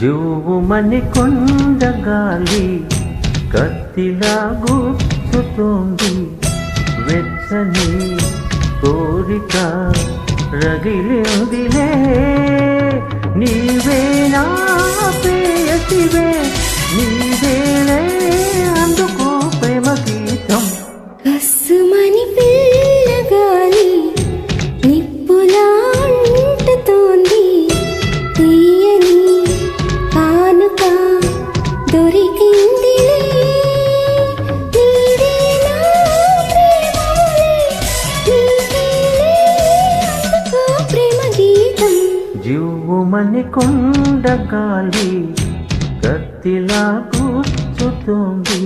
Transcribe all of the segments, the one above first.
జువ్వుమని కొండగాలి కత్తిలా గుచ్చుతోంది. వెచ్చని కోరిక రగిలిందిలే. నీవే నా ప్రేయసివే, నీవేలే అందుకో ప్రేమ గీతం. కస్సుమని పిల్లగాలి నిప్పులా అంటుతోంది. తీయని కానుక దొరికిందిలే. నీవే నా ప్రేమలే, నీవేలే అందుకో ప్రేమ గీతం. జువ్వుమని కొండగాలి కత్తిలా గుచ్చుతోంది.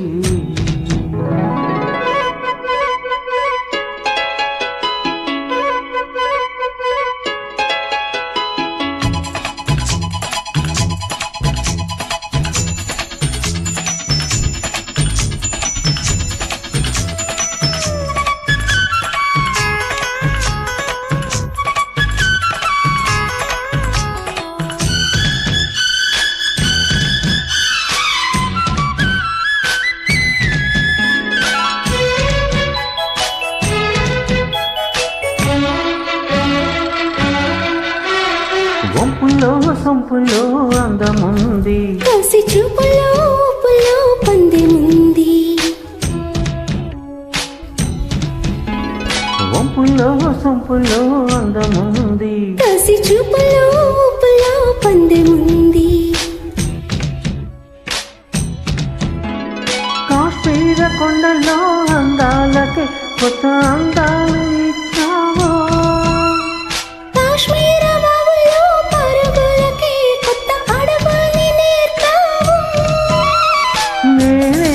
వంపులో సొంపులో అందముంది, కసి చూపులో ఊపులో పందెముంది. వంపులో సొంపులో అందముంది, కసి చూపులో ఊపులో పందెముంది. కాశ్మీర కొండలో అందాలకే కొత్త అందాలు ఇచ్చావో. కాశ్మీర బావుల్లో పరుగులకి కొత్త అడవుల్ని నేర్పావు. నేనే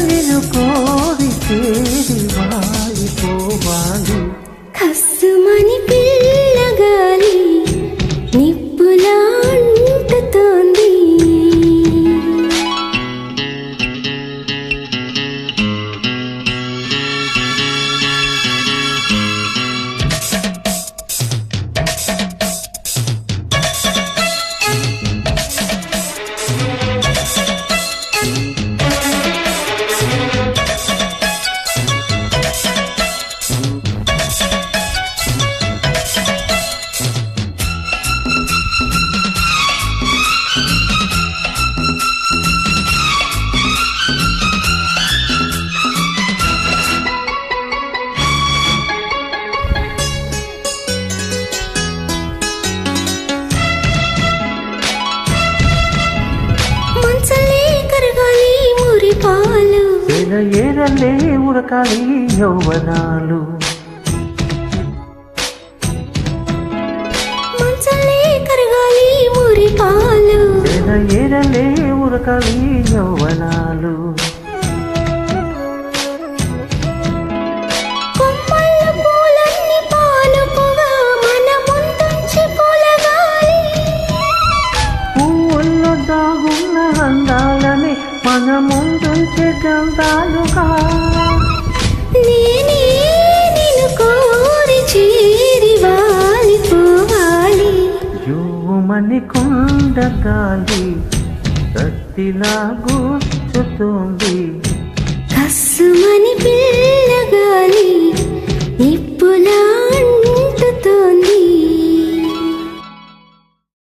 నిన్ను కోరి చేరి వాలిపోవాలి. కస్సుమని పిల్లగాలి నిప్పులా అంటుతోంది. ఏరలే ఉరకాలి యౌవనాలు. మంచలే కరగాలి మురి పాలు. ఏరలే ఉరకాలి యౌవనాలు. కొమ్మల పూలన్నీ పాలుపుగా మన ముందుంచి పొలగాలి. పువ్వుల్లో దాగున్న అందాలని మన ముందుంచే గంధాలుగా. నేనే నిన్ను కోరి చేరి వాలిపోవాలి. జువ్వుమని కొండగాలి కత్తిలా గుచ్చుతోంది. కస్సుమ